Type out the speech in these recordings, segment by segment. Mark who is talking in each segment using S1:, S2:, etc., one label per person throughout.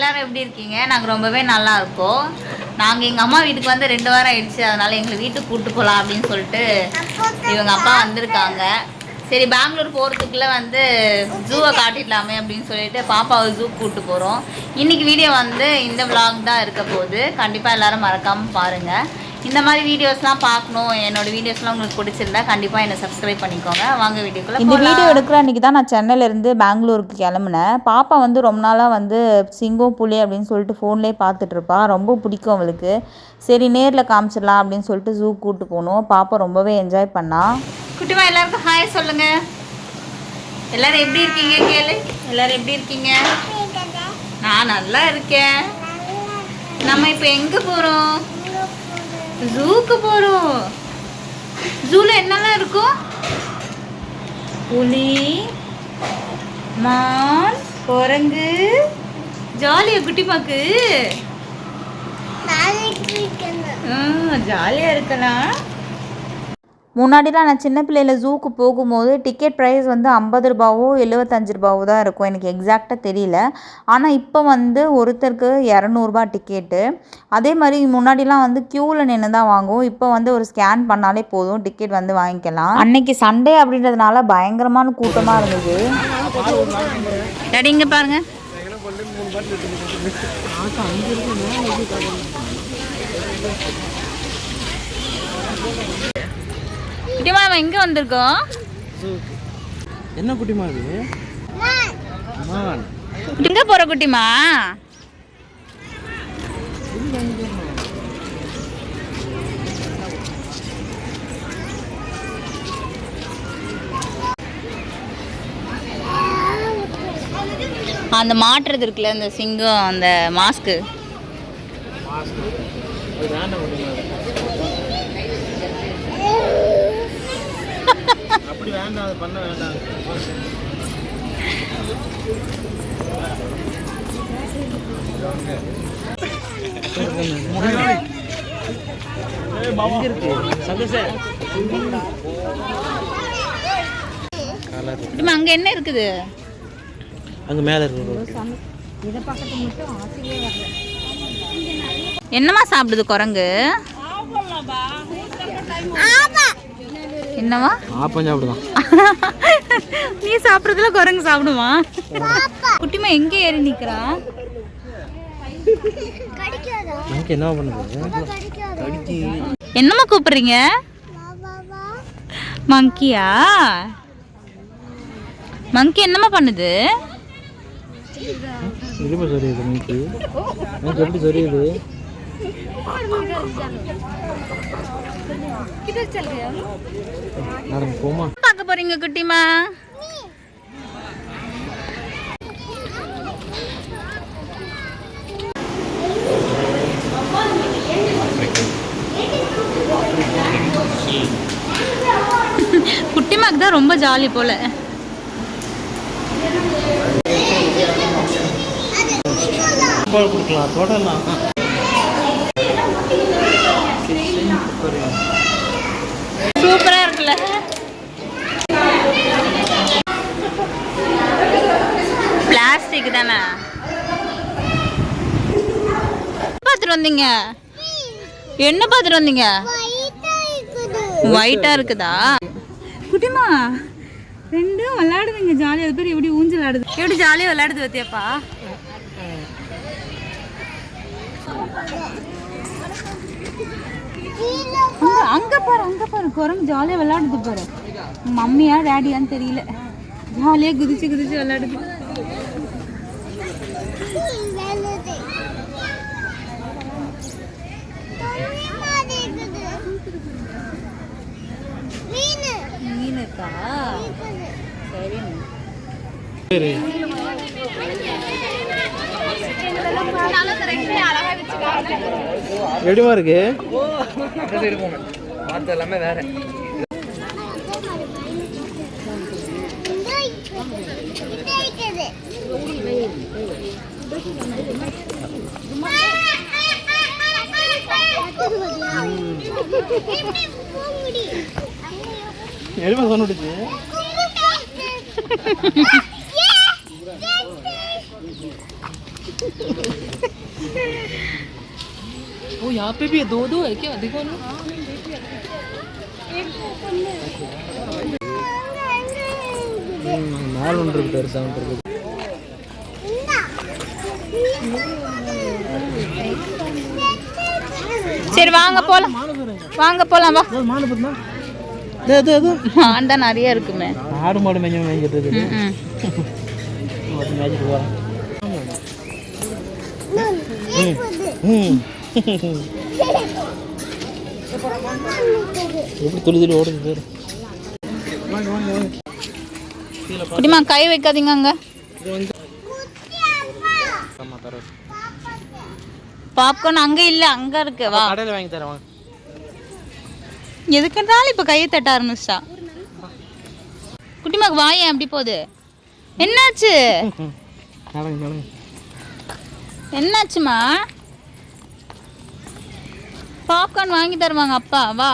S1: எல்லோரும் எப்படி இருக்கீங்க? நாங்கள் ரொம்பவே நல்லா இருக்கோம். நாங்கள் எங்கள் அம்மா வீட்டுக்கு வந்து 2 வாரம் ஆயிடுச்சு. அதனால் எங்களை வீட்டுக்கு கூப்பிட்டு போகலாம் அப்படின்னு சொல்லிட்டு இவங்க அப்பா வந்திருக்காங்க. சரி பெங்களூர் போகிறதுக்குள்ளே வந்து ஜூவை காட்டிடலாமே அப்படின்னு சொல்லிட்டு பாப்பாவை ஜூக்கு கூப்பிட்டு போகிறோம். இன்றைக்கி வீடியோ வந்து இந்த விலாக் தான் இருக்க போகுது. கண்டிப்பாக எல்லோரும் மறக்காமல் பாருங்கள். இந்த மாதிரி வீடியோஸ்லாம் பார்க்கணும், என்னோடய வீடியோஸ்லாம் உங்களுக்கு பிடிச்சிருந்தா கண்டிப்பாக என்னை சப்ஸ்கிரைப் பண்ணிக்கோங்க. வாங்க வீடியோக்குள்ளே.
S2: இந்த வீடியோ எடுக்கிற அன்றைக்கி தான் நான் சென்னையிலேருந்து பெங்களூருக்கு கிளம்புனேன். பாப்பா வந்து ரொம்ப நாளாக வந்து சிங்கம் புலி அப்படின்னு சொல்லிட்டு ஃபோன்லேயே பார்த்துட்ருப்பா. ரொம்ப பிடிக்கும் அவளுக்கு. சரி நேரில் காமிச்சிடலாம் அப்படின்னு சொல்லிட்டு ஜூ கூப்பிட்டு போனோம். பாப்பா ரொம்பவே என்ஜாய் பண்ணா.
S1: குட்டிமா எல்லாருக்கும் ஹாய் சொல்லுங்கள். எல்லோரும் எப்படி இருக்கீங்க கேளு. எல்லோரும் எப்படி இருக்கீங்க? நான் நல்லா இருக்கேன். நம்ம இப்போ எங்கே போகிறோம்? ஜூக்கு போகிறோம். ஜூவில் என்னெல்லாம் இருக்கும்? புலி, மான், குரங்கு. ஜாலியா குட்டிமாக்கு ஜாலியாக இருக்கலாம்.
S2: முன்னாடிலாம் நான் சின்ன பிள்ளையில் ஜூக்கு போகும்போது டிக்கெட் ப்ரைஸ் வந்து 50 ரூபாவோ 75 ரூபாவோ தான் இருக்கும். எனக்கு எக்ஸாக்டாக தெரியல. ஆனால் இப்போ வந்து ஒருத்தருக்கு 200 ரூபா டிக்கெட்டு. அதே மாதிரி முன்னாடிலாம் வந்து க்யூவில் நின்று தான் வாங்குவோம். இப்போ வந்து ஒரு ஸ்கேன் பண்ணாலே போதும், டிக்கெட் வந்து வாங்கிக்கலாம். அன்னைக்கு சண்டே அப்படின்றதுனால பயங்கரமான கூட்டமாக இருந்தது.
S1: டாடி இங்கே பாருங்க. குட்டிமா நம்ம எங்கே வந்திருக்கோம்?
S3: என்ன குட்டிமா இது? மான்.
S1: எங்கே போகிற குட்டிமா? அந்த மாட்டுறது இருக்குல்ல, அந்த சிங்கம், அந்த மாஸ்க்கு.
S3: அப்படி வேண்டாம், அது பண்ண வேண்டாம்.
S1: அங்க என்ன இருக்குது?
S3: அங்க மேல இருக்கு.
S1: என்னமா சாப்பிடுது குரங்கு? என்னவா?
S3: ஆப்பம் சாப்பிடுதான்.
S1: நீ சாப்பிடுறதுல குரங்கு சாப்பிடுமா? குட்டிமா எங்க ஏறி நிக்கிறா?
S3: என்ன பண்ணுது?
S1: என்னமா கூப்பிடுறீங்க? மங்கியா? மங்கி என்னமா பண்ணுது?
S3: இடுப்பு சரியுது. மங்கி எப்படி சரியுது?
S1: பார்க்க போறீங்க குட்டிமா? குட்டிமாக்கு தான் ரொம்ப ஜாலி போல.
S3: கொடுக்கலாம், தொடலாம்.
S1: சூப்பரா இருக்குல்ல? பிளாஸ்டிக் தானே. பார்த்துட்டு வந்தீங்க? என்ன பார்த்துட்டு வந்தீங்க? ஒயிட்டா இருக்குதா? குட்டிமா ரெண்டும் விளையாடுதுங்க ஜாலியாக. அது பேர் எப்படி ஊஞ்சல் விளையாடுது, எப்படி ஜாலியாக விளையாடுது பத்தியாப்பா? அங்க பாரு, அங்க பாரு, குரங்கு ஜாலியா விளையாடுது பாரு. மம்மியா டேடியான்னு தெரியல, ஜாலியா குதிச்சு குதிச்சு விளையாடுது. மீன் இருக்கா? சரி.
S3: எப்படிமா இருக்கு?
S4: எல்லாமே வேற.
S3: எருமை சொன்னுடுச்சு. वो यहाँ पे भी 2 है क्या? देखो ना। நாலு ஒன்று இருக்கு பெருசா ஒன்று இருக்கு.
S1: சரி வாங்க போலாம், வாங்க போலாம், வா.
S3: மாடு பார்த்தா
S1: மான் தான் நிறைய இருக்குமே.
S3: ஆடு மாடு மேய்ஞ்சு மேய்ஞ்சிட்டு இருக்குது. மேய்ச்சிட்டு போகிறேன். எப்படி துளி துளி ஓடுது பேர். வாங்க வாங்க வாங்க.
S1: குட்டிமா கை வைக்காதீங்க அங்க. பாப்கார்ன் அங்க இல்ல, அங்க இருக்கு. வா
S3: கடையில் வாங்கி தரேன் வாங்க.
S1: எதுக்குனாலும் இப்ப கையை தட்ட ஆரம்பிச்சிட்டா. குட்டிமாக்கு வாயேன் அப்படி போகுது. என்னாச்சு?
S3: நடங்க நடங்க.
S1: என்னாச்சுமா? பாப்கார்ன் வாங்கி தருவாங்க அப்பா. வா.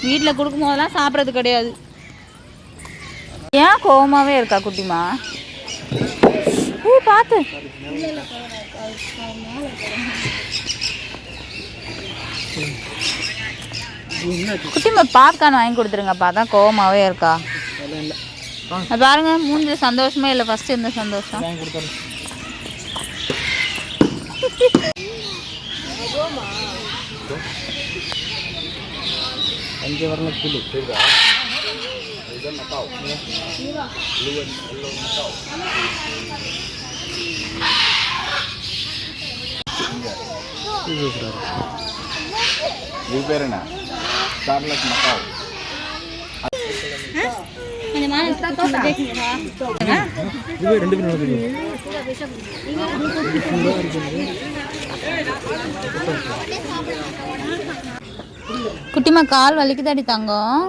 S1: வீட்டில் கொடுக்கும் போதெல்லாம் சாப்பிட்றது கிடையாது. ஏன் கோவமாவே இருக்கா குட்டிமா? பார்த்து குட்டிமா பாப்கார்ன் வாங்கி கொடுத்துருங்கப்பா. தான் கோவமாவே இருக்கா. அது பாருங்க மூஞ்சி சந்தோஷமே இல்லை. ஃபர்ஸ்ட் இருந்த சந்தோஷம்.
S3: அஞ்சு வரல கிலோ.
S4: இது பேர் என்ன? ஸ்டார்லெட் மக்காவ்.
S3: இது 2 பேர் நடக்குது.
S1: குட்டிமா கால் வலிக்குதாடி தங்கம்?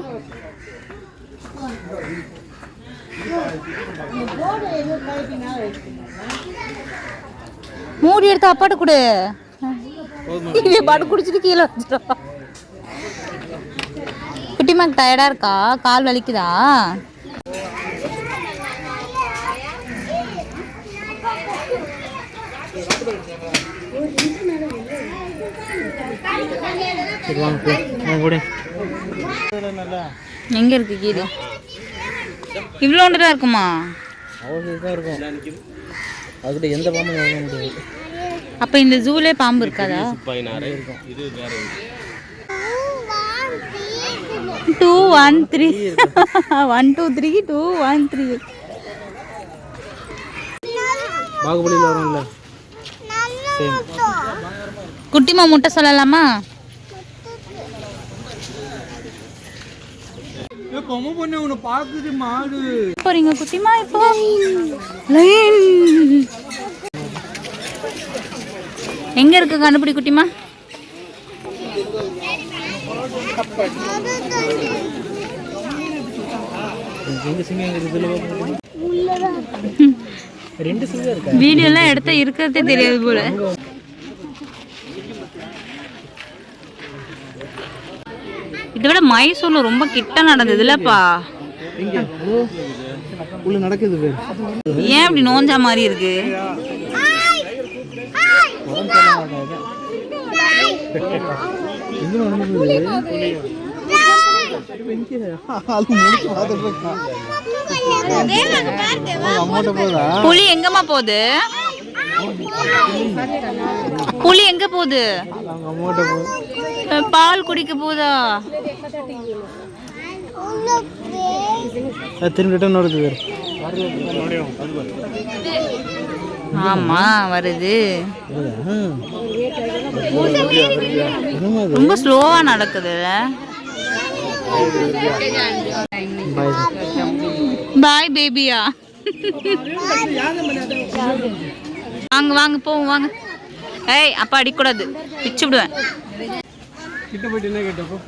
S1: மூடி எடுத்து அப்பாட்ட கொடு. பாட்டு குடிச்சிட்டு கீழே வச்சிட்டோம். குட்டிமாக்கு டயர்டா இருக்கா? கால் வலிக்குதா? எங்க இருக்கு கீழே? இவ்வளோண்டுதான் இருக்குமா?
S3: அவ்வளோதான் இருக்கும். அதுக்கிட்ட எந்த பாம்பும் வாங்க முடியாது.
S1: அப்போ இந்த ஜூலே பாம்பு இருக்காதா?
S3: இருக்கும். இது வேற
S1: 2 1 3 1 2 3 2 1 3.
S3: பாகுபலியில் வரும்ல.
S1: குட்டிமா முட்டை சொல்லலாமா? போறீங்க குட்டிமா? இப்போ எங்க இருக்கு கண்டுபிடி குட்டிமா. வீடியோலாம் எடுத்தா இருக்கிறதே தெரியாது போல. இதை விட மைசூர்ல ரொம்ப கிட்ட நடந்ததுலப்பா.
S3: உள்ள நடக்குது பேர்.
S1: ஏன் இப்படி நோஞ்சா மாதிரி இருக்கு? புலி எங்கம்மா போகுது? புலி எங்க போகுது? பால் குடிக்க போதா?
S3: திரும்பி ரிட்டர்ன் வருது பேர்.
S1: ஆமா வருது. ரொம்ப ஸ்லோவா நடக்குது. பாய் பேபியா. வாங்க வாங்க போவோம் வாங்க. ஏய் அப்பா அடிக்கூடாது, பிச்சு விடுவேன்.
S3: கிட்ட போயிட்டு என்ன கேட்டப்போ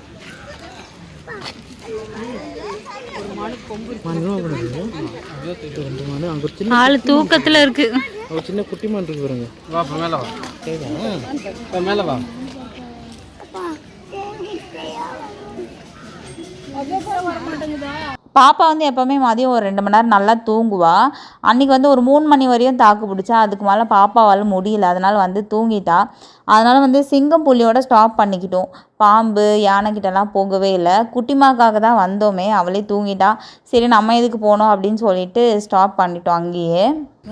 S1: ஆளு தூக்கத்துல இருக்கு.
S3: ஒரு சின்ன குட்டி மான் இருக்கு பாருங்க. வா மேல வா. மேல வா.
S2: பாப்பா வந்து எப்போவுமே மதியம் ஒரு 2 மணி நேரம் நல்லா தூங்குவா. அன்றைக்கி வந்து ஒரு 3 மணி வரையும் தாக்கு பிடிச்சா. அதுக்கு மேலே பாப்பாவால் முடியல, அதனால் வந்து தூங்கிட்டா. அதனால் வந்து சிங்கம் புலியோட ஸ்டாப் பண்ணிக்கிட்டோம். பாம்பு யானைக்கிட்டலாம் போகவே இல்லை. குட்டிமாக்காக தான் வந்தோமே, அவளே தூங்கிட்டா. சரி நம்ம எதுக்கு போனோம் அப்படின்னு சொல்லிட்டு ஸ்டாப் பண்ணிட்டோம் அங்கேயே.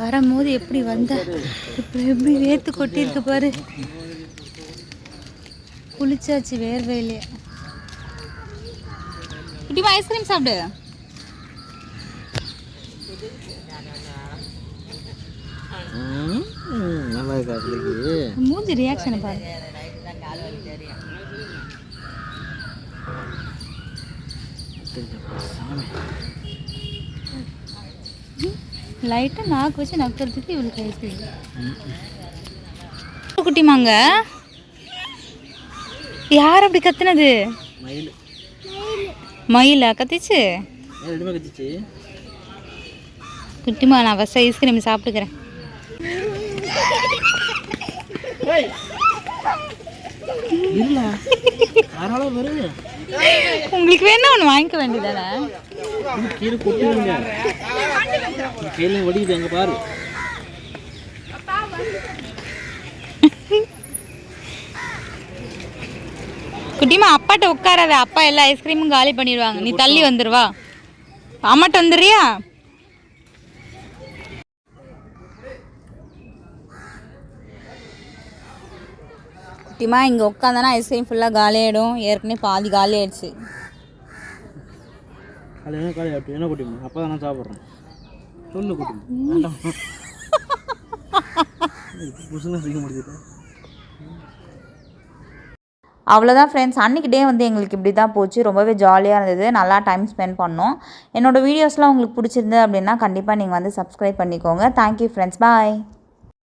S1: வரும்போது எப்படி வந்த இப்போ எப்படி வேர்த்து கொட்டியிருக்கு பாரு. குளிச்சாச்சு வேர்வையிலே. குட்டிமா ஐஸ்கிரீம் சாப்பிடு.
S3: நல்லா இருக்கா பிள்ளைக்கு?
S1: மூஞ்சி ரியாக்ஷனை பாரு. லைட்டாக நாக்கு வச்சு நக்கிறதுக்கு இவளுக்கு ஐஸ்கிரீம். குட்டிமாங்க யார் அப்படி கத்துனது?
S3: மயில்.
S1: மயிலா கத்திச்சு?
S3: ரெண்டுமே கத்திச்சு.
S1: குட்டிமா நான் ஃபஸ்ட் ஐஸ்கிரீம் சாப்பிட்டுக்கிறேன்.
S3: இல்ல அதனால வரு.
S1: உங்களுக்கு வேணா ஒன்று வாங்கிக்க வேண்டியதானே?
S3: கீழே கொட்டிடுங்க. கையில வடிக்குது அங்கே பாரு.
S1: குட்டிமா அப்பாட்ட உட்காராத, அப்பா எல்லா ஐஸ்கிரீமும் காலி பண்ணிடுவாங்க. நீ தள்ளி வந்துடுவா. அம்மாட்ட வந்துடுறியா? குட்டிமா இங்கே உட்காந்தானா ஐஸ்கிரீம் ஃபுல்லாக காலியாகிடும். ஏற்கனவே பாதி காலி ஆயிடுச்சு.
S3: அது என்ன காலி ஆகிட்டு என்ன குட்டிமா? அப்போ தான் நான் சாப்பிட்றேன். சொல்லு குட்டிமா. புதுசாக செய்ய முடியுது.
S2: அவ்வளோதான் ஃப்ரெண்ட்ஸ், அன்றைக்கி டே வந்து எங்களுக்கு இப்படி தான் போச்சு. ரொம்பவே ஜாலியாக இருந்தது, நல்லா டைம் ஸ்பெண்ட் பண்ணோம். என்னோடய வீடியோஸ்லாம் உங்களுக்கு பிடிச்சிருந்து அப்படின்னா கண்டிப்பாக நீங்கள் வந்து சப்ஸ்கிரைப் பண்ணிக்கோங்க. தேங்க்யூ ஃப்ரெண்ட்ஸ், பாய்.